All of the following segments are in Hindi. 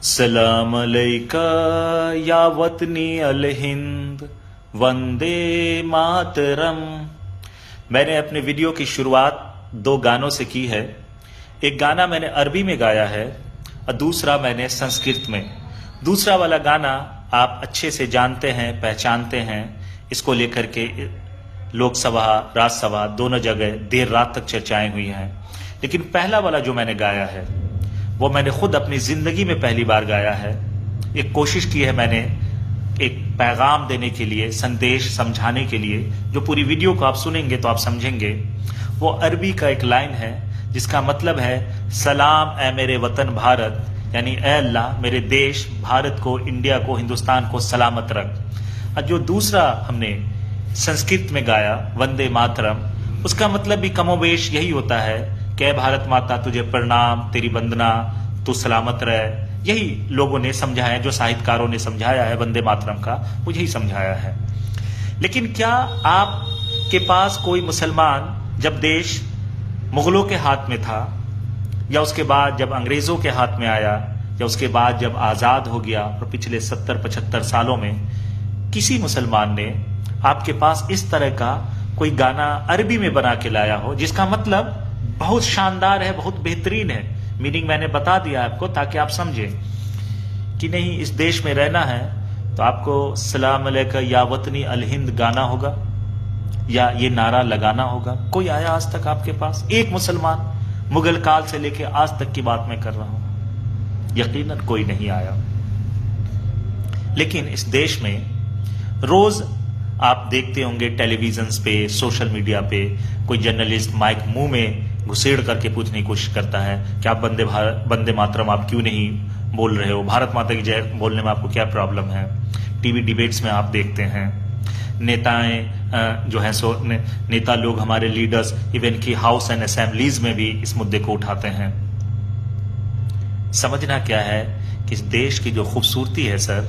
सलाम अलैका या वतनी अल हिंद वंदे मातरम। मैंने अपने वीडियो की शुरुआत दो गानों से की है। एक गाना मैंने अरबी में गाया है और दूसरा मैंने संस्कृत में। दूसरा वाला गाना आप अच्छे से जानते हैं, पहचानते हैं। इसको लेकर के लोकसभा, राज्यसभा दोनों जगह देर रात तक चर्चाएं हुई हैं। लेकिन पहला वाला जो मैंने गाया है वो मैंने खुद अपनी जिंदगी में पहली बार गाया है। एक कोशिश की है मैंने एक पैगाम देने के लिए, संदेश समझाने के लिए। जो पूरी वीडियो को आप सुनेंगे तो आप समझेंगे। वो अरबी का एक लाइन है जिसका मतलब है सलाम ए मेरे वतन भारत, यानी ए अल्लाह मेरे देश भारत को, इंडिया को, हिंदुस्तान को सलामत रख। और जो दूसरा हमने संस्कृत में गाया वंदे मातरम, उसका मतलब भी कमोबेश यही होता है कि भारत माता तुझे प्रणाम, तेरी वंदना, तू सलामत रहे। यही लोगों ने समझाया, जो साहित्यकारों ने समझाया है वंदे मातरम का, वो यही समझाया है। लेकिन क्या आपके पास कोई मुसलमान जब देश मुगलों के हाथ में था, या उसके बाद जब अंग्रेजों के हाथ में आया, या उसके बाद जब आजाद हो गया और पिछले 70-75 सालों में किसी मुसलमान ने आपके पास इस तरह का कोई गाना अरबी में बना के लाया हो जिसका मतलब बहुत शानदार है, बहुत बेहतरीन है? मीनिंग मैंने बता दिया आपको ताकि आप समझें कि नहीं, इस देश में रहना है तो आपको सलाम अलैका या वतनी अल हिंद गाना होगा या ये नारा लगाना होगा। कोई आया आज तक आपके पास? एक मुसलमान, मुगल काल से लेकर आज तक की बात मैं कर रहा हूं, यकीनन कोई नहीं आया। लेकिन इस देश में रोज आप देखते होंगे टेलीविजन पे, सोशल मीडिया पे, कोई जर्नलिस्ट माइक मुंह में घुसेड़ करके पूछने की कोशिश करता है कि आप वंदे मातरम आप क्यों नहीं बोल रहे हो, भारत माता की जय बोलने में आपको क्या प्रॉब्लम है। टीवी डिबेट्स में आप देखते हैं नेताएं जो हैं नेता लोग, हमारे लीडर्स, इवन की हाउस एंड असेंबलीज में भी इस मुद्दे को उठाते हैं। समझना क्या है कि इस देश की जो खूबसूरती है सर,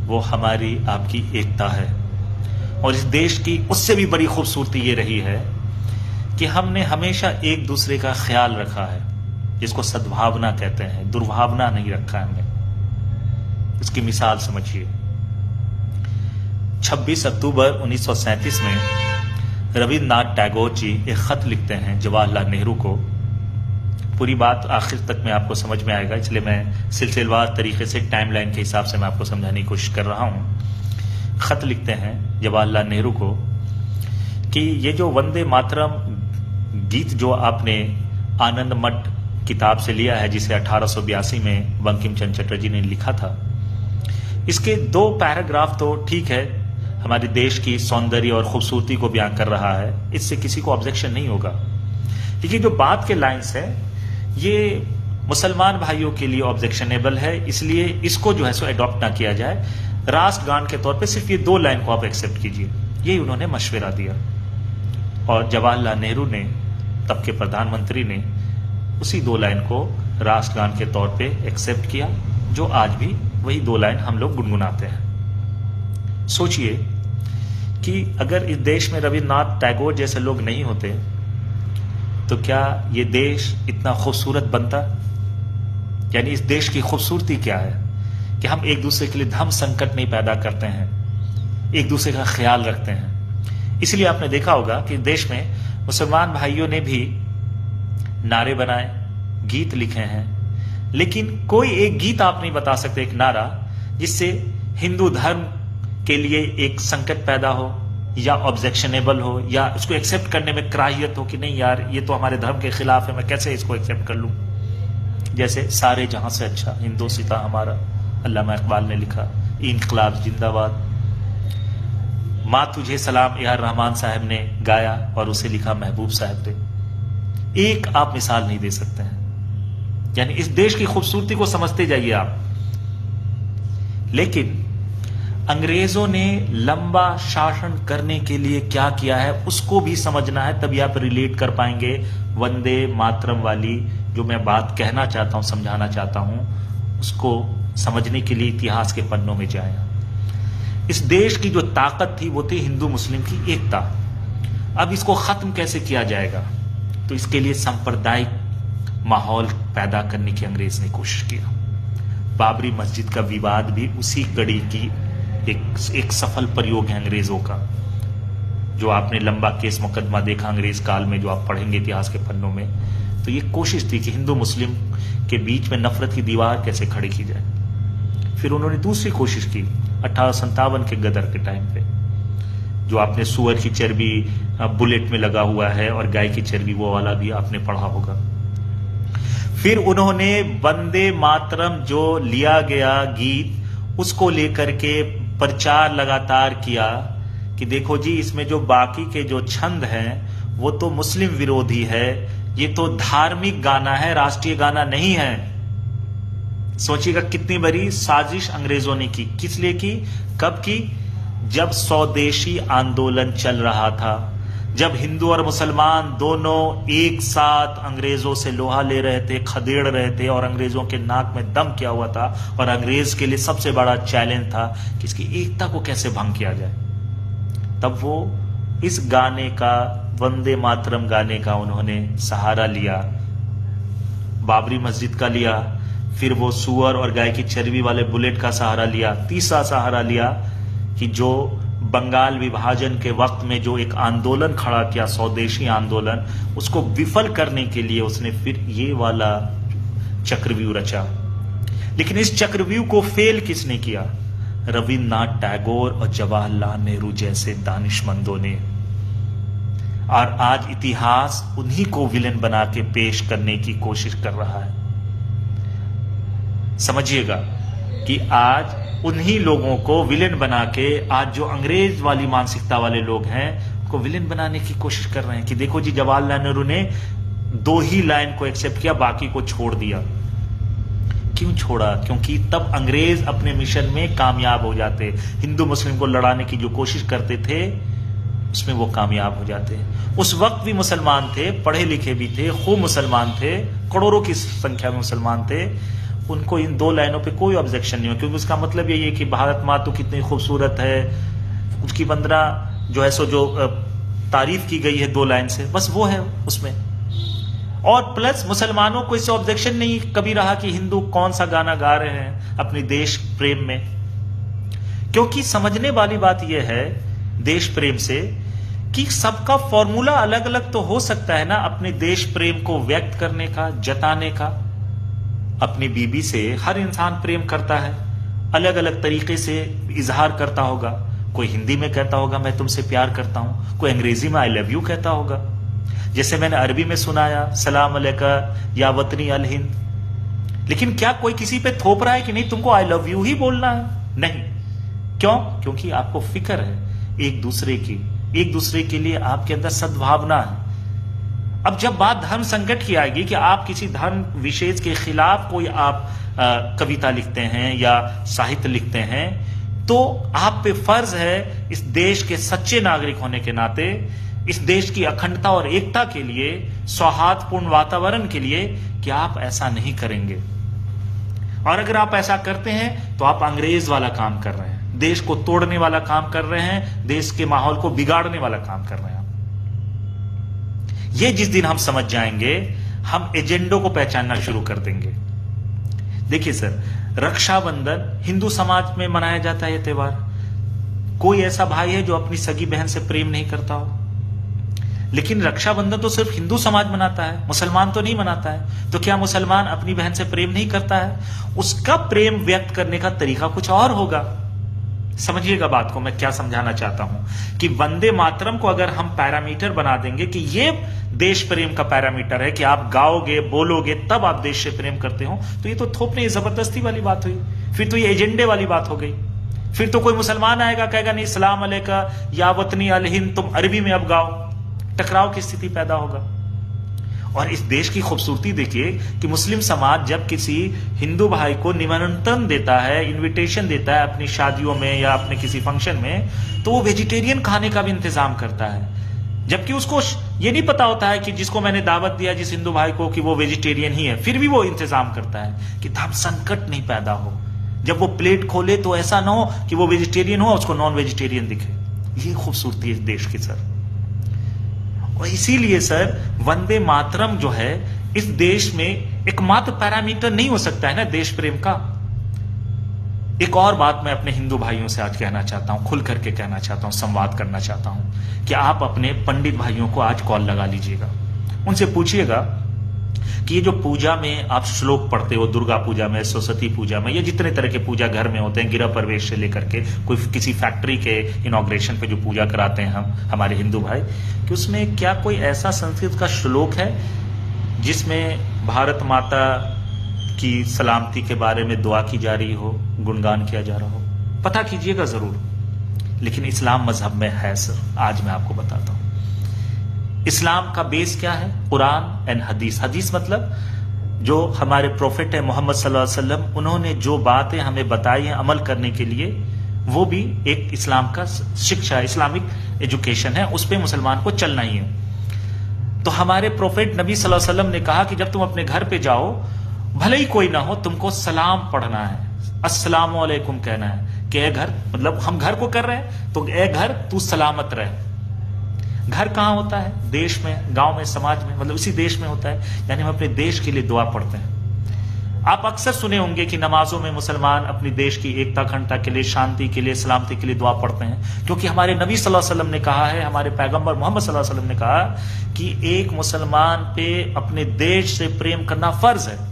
वो हमारी आपकी एकता है। और इस देश की उससे भी बड़ी खूबसूरती ये रही है कि हमने हमेशा एक दूसरे का ख्याल रखा है, जिसको सद्भावना कहते हैं, दुर्भावना नहीं रखा हमने। इसकी मिसाल समझिए। 26 अक्टूबर 1937 में रविन्द्रनाथ टैगोर जी एक खत लिखते हैं जवाहरलाल नेहरू को। पूरी बात आखिर तक में आपको समझ में आएगा, इसलिए मैं सिलसिलेवार तरीके से टाइमलाइन के हिसाब से मैं आपको समझाने की कोशिश कर रहा हूं। खत लिखते हैं जवाहरलाल नेहरू को कि ये जो वंदे मातरम गीत जो आपने आनंद मठ किताब से लिया है, जिसे 1882 में बंकिम चंद्र चटर्जी ने लिखा था, इसके 2 पैराग्राफ तो ठीक है, हमारे देश की सौंदर्य और खूबसूरती को बयां कर रहा है, इससे किसी को ऑब्जेक्शन नहीं होगा। लेकिन जो बात के लाइन्स है ये मुसलमान भाइयों के लिए ऑब्जेक्शनेबल है, इसलिए इसको जो है सो एडॉप्ट ना किया जाए। राष्ट्रगान के तौर पे सिर्फ ये 2 लाइन को आप एक्सेप्ट कीजिए, यही उन्होंने मशवरा दिया। और जवाहरलाल नेहरू ने, तब के प्रधानमंत्री ने, उसी 2 लाइन को राष्ट्रगान के तौर पे एक्सेप्ट किया, जो आज भी वही 2 लाइन हम लोग गुनगुनाते हैं। सोचिए कि अगर इस देश में रविन्द्रनाथ टैगोर जैसे लोग नहीं होते तो क्या ये देश इतना खूबसूरत बनता? यानी इस देश की खूबसूरती क्या है कि हम एक दूसरे के लिए धर्म संकट नहीं पैदा करते हैं, एक दूसरे का ख्याल रखते हैं। इसलिए आपने देखा होगा कि देश में मुसलमान भाइयों ने भी नारे बनाए, गीत लिखे हैं, लेकिन कोई एक गीत आप नहीं बता सकते, एक नारा जिससे हिंदू धर्म के लिए एक संकट पैदा हो, या ऑब्जेक्शनेबल हो, या उसको एक्सेप्ट करने में कराहियत हो कि नहीं यार ये तो हमारे धर्म के खिलाफ है, मैं कैसे इसको एक्सेप्ट कर लूं। जैसे सारे जहां से अच्छा हिंदुस्तान हमारा, अल्लामा इकबाल ने लिखा, इनकलाब जिंदाबाद। माँ तुझे सलाम ए आर रहमान साहब ने गाया और उसे लिखा महबूब साहब ने। एक आप मिसाल नहीं दे सकते हैं। यानी इस देश की खूबसूरती को समझते जाइए आप। लेकिन अंग्रेजों ने लंबा शासन करने के लिए क्या किया है उसको भी समझना है, तभी आप रिलेट कर पाएंगे वंदे मातरम वाली जो मैं बात कहना चाहता हूं, समझाना चाहता हूं, उसको समझने के लिए इतिहास के पन्नों में जाए। इस देश की जो ताकत थी वो थी हिंदू मुस्लिम की एकता। अब इसको खत्म कैसे किया जाएगा? तो इसके लिए सांप्रदायिक माहौल पैदा करने की अंग्रेज ने कोशिश किया। बाबरी मस्जिद का विवाद भी उसी कड़ी की एक सफल प्रयोग है अंग्रेजों का। जो आपने लंबा केस मुकदमा देखा अंग्रेज काल में, जो आप पढ़ेंगे इतिहास के पन्नों में, तो ये कोशिश थी कि हिंदू मुस्लिम के बीच में नफरत की दीवार कैसे खड़ी की जाए। फिर उन्होंने दूसरी कोशिश की 1857 के गदर के टाइम पे, जो आपने सुअर की चर्बी बुलेट में लगा हुआ है और गाय की चर्बी, वो वाला भी आपने पढ़ा होगा। फिर उन्होंने वंदे मातरम जो लिया गया गीत, उसको लेकर के प्रचार लगातार किया कि देखो जी, इसमें जो बाकी के जो छंद हैं वो तो मुस्लिम विरोधी है, ये तो धार्मिक गाना है, राष्ट्रीय गाना नहीं है। सोचिएगा कितनी बड़ी साजिश अंग्रेजों ने की। किस लिए की, कब की? जब स्वदेशी आंदोलन चल रहा था, जब हिंदू और मुसलमान दोनों एक साथ अंग्रेजों से लोहा ले रहे थे, खदेड़ रहे थे, और अंग्रेजों के नाक में दम किया हुआ था, और अंग्रेज के लिए सबसे बड़ा चैलेंज था कि इसकी एकता को कैसे भंग किया जाए। तब वो इस गाने का, वंदे मातरम गाने का उन्होंने सहारा लिया, बाबरी मस्जिद का लिया, फिर वो सुअर और गाय की चर्बी वाले बुलेट का सहारा लिया, तीसरा सहारा लिया कि जो बंगाल विभाजन के वक्त में जो एक आंदोलन खड़ा किया, स्वदेशी आंदोलन, उसको विफल करने के लिए उसने फिर ये वाला चक्रव्यूह रचा। लेकिन इस चक्रव्यूह को फेल किसने किया? रविन्द्रनाथ टैगोर और जवाहरलाल नेहरू जैसे दानिशमंदों ने। और आज इतिहास उन्हीं को विलेन बना के पेश करने की कोशिश कर रहा है। समझिएगा कि आज उन्हीं लोगों को विलेन बना के, आज जो अंग्रेज वाली मानसिकता वाले लोग हैं, को विलेन बनाने की कोशिश कर रहे हैं कि देखो जी, जवाहरलाल नेहरू ने 2 ही लाइन को एक्सेप्ट किया, बाकी को छोड़ दिया। क्यों छोड़ा? क्योंकि तब अंग्रेज अपने मिशन में कामयाब हो जाते, हिंदू मुस्लिम को लड़ाने की जो कोशिश करते थे उसमें वो कामयाब हो जाते। उस वक्त भी मुसलमान थे, पढ़े लिखे भी थे, खूब मुसलमान थे, करोड़ों की संख्या में मुसलमान थे। उनको इन 2 लाइनों पे कोई ऑब्जेक्शन नहीं हो, क्योंकि उसका मतलब यही है कि भारत माँ तो कितनी खूबसूरत है, उसकी वंदना जो है सो जो तारीफ की गई है 2 लाइन से, बस वो है उसमें। और प्लस मुसलमानों को इससे ऑब्जेक्शन नहीं कभी रहा कि हिंदू कौन सा गाना गा रहे हैं अपने देश प्रेम में। क्योंकि समझने वाली बात यह है देश प्रेम से कि सबका फॉर्मूला अलग अलग तो हो सकता है ना, अपने देश प्रेम को व्यक्त करने का, जताने का। अपनी बीबी से हर इंसान प्रेम करता है, अलग अलग तरीके से इजहार करता होगा। कोई हिंदी में कहता होगा मैं तुमसे प्यार करता हूं, कोई अंग्रेजी में आई लव यू कहता होगा, जैसे मैंने अरबी में सुनाया सलाम अलैका या वतनी अल हिंद। लेकिन क्या कोई किसी पे थोप रहा है कि नहीं तुमको आई लव यू ही बोलना है? नहीं। क्यों? क्योंकि आपको फिक्र है एक दूसरे की, एक दूसरे के लिए आपके अंदर सद्भावना है। अब जब बात धर्म संकट की आएगी कि आप किसी धर्म विशेष के खिलाफ कोई आप कविता लिखते हैं या साहित्य लिखते हैं, तो आप पे फर्ज है इस देश के सच्चे नागरिक होने के नाते, इस देश की अखंडता और एकता के लिए, सौहार्दपूर्ण वातावरण के लिए, कि आप ऐसा नहीं करेंगे। और अगर आप ऐसा करते हैं तो आप अंग्रेज वाला काम कर रहे हैं, देश को तोड़ने वाला काम कर रहे हैं, देश के माहौल को बिगाड़ने वाला काम कर रहे हैं। ये जिस दिन हम समझ जाएंगे, हम एजेंडों को पहचानना शुरू कर देंगे। देखिए सर, रक्षाबंधन हिंदू समाज में मनाया जाता है ये त्योहार। कोई ऐसा भाई है जो अपनी सगी बहन से प्रेम नहीं करता हो? लेकिन रक्षाबंधन तो सिर्फ हिंदू समाज मनाता है, मुसलमान तो नहीं मनाता है। तो क्या मुसलमान अपनी बहन से प्रेम नहीं करता है? उसका प्रेम व्यक्त करने का तरीका कुछ और होगा। समझिएगा बात को मैं क्या समझाना चाहता हूं कि वंदे मातरम को अगर हम पैरामीटर बना देंगे कि ये देश प्रेम का पैरामीटर है कि आप गाओगे, बोलोगे, तब आप देश से प्रेम करते हो, तो ये तो थोपने जबरदस्ती वाली बात हुई। फिर तो ये एजेंडे वाली बात हो गई। फिर तो कोई मुसलमान आएगा, कहेगा नहीं सलाम अलैका या वतनी अल हिंद तुम अरबी में अब गाओ, टकराव की स्थिति पैदा होगा। और इस देश की खूबसूरती देखिए कि मुस्लिम समाज जब किसी हिंदू भाई को निमंत्रण देता है, इनविटेशन देता है अपनी शादियों में या अपने किसी फंक्शन में, तो वो वेजिटेरियन खाने का भी इंतजाम करता है। जबकि उसको ये नहीं पता होता है कि जिसको मैंने दावत दिया जिस हिंदू भाई को कि वो वेजिटेरियन ही है, फिर भी वो इंतजाम करता है कि धर्म संकट नहीं पैदा हो। जब वो प्लेट खोले तो ऐसा ना हो कि वो वेजिटेरियन हो, उसको नॉन वेजिटेरियन दिखे। ये खूबसूरती है इस देश की सर। और इसीलिए सर वंदे मातरम जो है इस देश में एकमात्र पैरामीटर नहीं हो सकता है ना देश प्रेम का। एक और बात मैं अपने हिंदू भाइयों से आज कहना चाहता हूं, खुल करके कहना चाहता हूं, संवाद करना चाहता हूं कि आप अपने पंडित भाइयों को आज कॉल लगा लीजिएगा, उनसे पूछिएगा कि ये जो पूजा में आप श्लोक पढ़ते हो, दुर्गा पूजा में, सरस्वती पूजा में, ये जितने तरह के पूजा घर में होते हैं, गृह प्रवेश से लेकर के कोई किसी फैक्ट्री के इनॉग्रेशन पे जो पूजा कराते हैं हमारे हिंदू भाई, कि उसमें क्या कोई ऐसा संस्कृत का श्लोक है जिसमें भारत माता की सलामती के बारे में दुआ की जा रही हो, गुणगान किया जा रहा हो? पता कीजिएगा जरूर। लेकिन इस्लाम मजहब में है सर, आज मैं आपको बताता हूं। इस्लाम का बेस क्या है? कुरान एंड हदीस। हदीस मतलब जो हमारे प्रोफेट है मोहम्मद सल्लल्लाहु अलैहि वसल्लम, उन्होंने जो बातें हमें बताई हैं अमल करने के लिए, वो भी एक इस्लाम का शिक्षा, इस्लामिक एजुकेशन है, उस पर मुसलमान को चलना ही है। तो हमारे प्रोफेट नबी सल्लल्लाहु अलैहि वसल्लम ने कहा कि जब तुम अपने घर पे जाओ, भले ही कोई ना हो, तुमको सलाम पढ़ना है, अस्सलामु अलैकुम कहना है कि ए घर, मतलब हम घर को कर रहे हैं तो ए घर तू सलामत रहे। घर कहां होता है? देश में, गांव में, समाज में, मतलब इसी देश में होता है। यानी हम अपने देश के लिए दुआ पढ़ते हैं। आप अक्सर सुने होंगे कि नमाजों में मुसलमान अपनी देश की एकता अखंडता के लिए, शांति के लिए, सलामती के लिए दुआ पढ़ते हैं, क्योंकि हमारे नबी सल्लल्लाहु अलैहि वसल्लम ने कहा है, हमारे पैगंबर मोहम्मद सल्लल्लाहु अलैहि वसल्लम ने कहा कि एक मुसलमान पे अपने देश से प्रेम करना फर्ज है।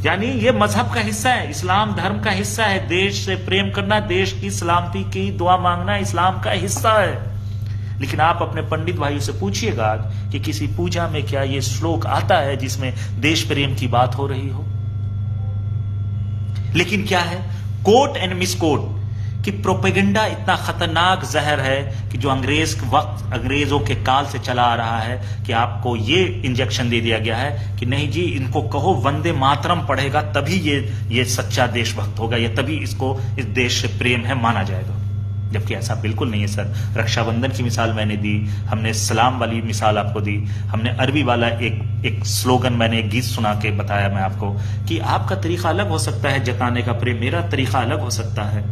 यानी ये मजहब का हिस्सा है, इस्लाम धर्म का हिस्सा है। देश से प्रेम करना, देश की सलामती की दुआ मांगना इस्लाम का हिस्सा है। लेकिन आप अपने पंडित भाइयों से पूछिएगा कि किसी पूजा में क्या ये श्लोक आता है जिसमें देश प्रेम की बात हो रही हो? लेकिन क्या है, कोट एंड मिसकोट कि प्रोपेगेंडा इतना खतरनाक जहर है कि जो अंग्रेजों के काल से चला आ रहा है, कि आपको ये इंजेक्शन दे दिया गया है कि नहीं जी, इनको कहो वंदे मातरम पढ़ेगा तभी ये सच्चा देशभक्त होगा, या तभी इसको इस देश से प्रेम है माना जाएगा। जबकि ऐसा बिल्कुल नहीं है सर। रक्षाबंधन की मिसाल मैंने दी, हमने सलाम वाली मिसाल आपको दी, हमने अरबी वाला एक स्लोगन, मैंने एक गीत सुना के बताया मैं आपको कि आपका तरीका अलग हो सकता है जताने का प्रेम, मेरा तरीका अलग हो सकता है।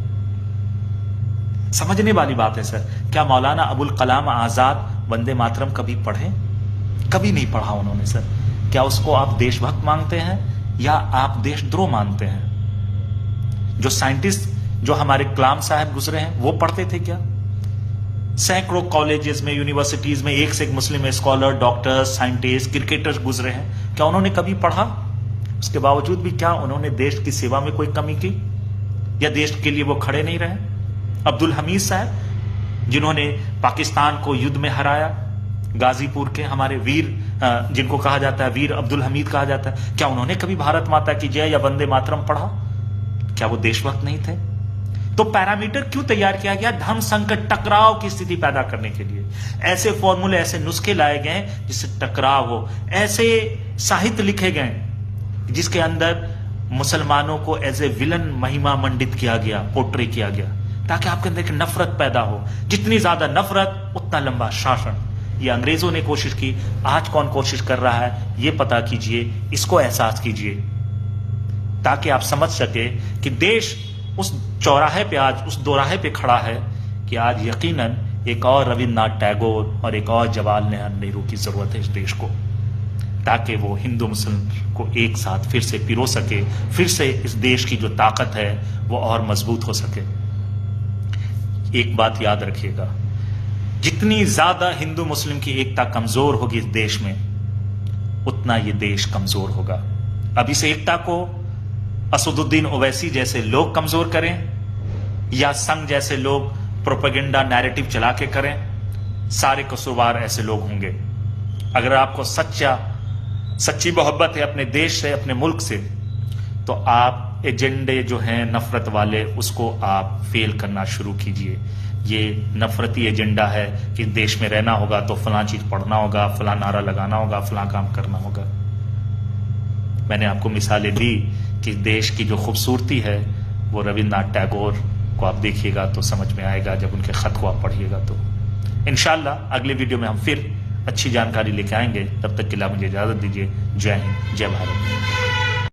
समझने वाली बात है सर। क्या मौलाना अबुल कलाम आजाद वंदे मातरम कभी पढ़े? कभी नहीं पढ़ा उन्होंने सर। क्या उसको आप देशभक्त मानते हैं या आप देशद्रोह मानते हैं? जो साइंटिस्ट, जो हमारे कलाम साहब गुजरे हैं, वो पढ़ते थे क्या? सैकड़ों कॉलेजेस में, यूनिवर्सिटीज में एक से एक मुस्लिम स्कॉलर, डॉक्टर्स, साइंटिस्ट, क्रिकेटर्स गुजरे हैं, क्या उन्होंने कभी पढ़ा? उसके बावजूद भी क्या उन्होंने देश की सेवा में कोई कमी की, या देश के लिए वो खड़े नहीं रहे? अब्दुल हमीद साहब, जिन्होंने पाकिस्तान को युद्ध में हराया, गाजीपुर के हमारे वीर, जिनको कहा जाता है वीर अब्दुल हमीद कहा जाता है, क्या उन्होंने कभी भारत माता की जय या वंदे मातरम पढ़ा? क्या वो देशभक्त नहीं थे? तो पैरामीटर क्यों तैयार किया गया? धर्म संकट, टकराव की स्थिति पैदा करने के लिए ऐसे फॉर्मूले, ऐसे नुस्खे लाए गए जिससे टकराव हो। ऐसे साहित्य लिखे गए जिसके अंदर मुसलमानों को एज ए विलन महिमा मंडित किया गया, पोर्ट्रे किया गया, ताकि आपके अंदर एक नफरत पैदा हो। जितनी ज्यादा नफरत उतना लंबा शासन। ये अंग्रेजों ने कोशिश की, आज कौन कोशिश कर रहा है ये पता कीजिए, इसको एहसास कीजिए, ताकि आप समझ सके कि देश उस चौराहे पे, आज उस दोराहे पे खड़ा है कि आज यकीनन एक और रविन्द्रनाथ टैगोर और एक और जवाहरलाल नेहरू की जरूरत है इस देश को, ताकि वो हिंदू मुस्लिम को एक साथ फिर से पिरो सके, फिर से इस देश की जो ताकत है वो और मजबूत हो सके। एक बात याद रखिएगा, जितनी ज्यादा हिंदू मुस्लिम की एकता कमजोर होगी इस देश में, उतना ये देश कमजोर होगा। अब इस एकता को असदुद्दीन ओवैसी जैसे लोग कमजोर करें या संघ जैसे लोग प्रोपेगेंडा नैरेटिव चला के करें, सारे कसूरवार ऐसे लोग होंगे। अगर आपको सच्ची मोहब्बत है अपने देश से, अपने मुल्क से, तो आप एजेंडे जो हैं नफरत वाले, उसको आप फेल करना शुरू कीजिए। ये नफरती एजेंडा है कि देश में रहना होगा तो फलां चीज पढ़ना होगा, फलां नारा लगाना होगा, फलां काम करना होगा। मैंने आपको मिसालें दी कि देश की जो खूबसूरती है वो रविन्द्रनाथ टैगोर को आप देखिएगा तो समझ में आएगा, जब उनके खत को आप पढ़िएगा तो। इंशाअल्लाह अगले वीडियो में हम फिर अच्छी जानकारी लेके आएंगे। तब तक के लिए मुझे इजाजत दीजिए। जय हिंद, जय भारत।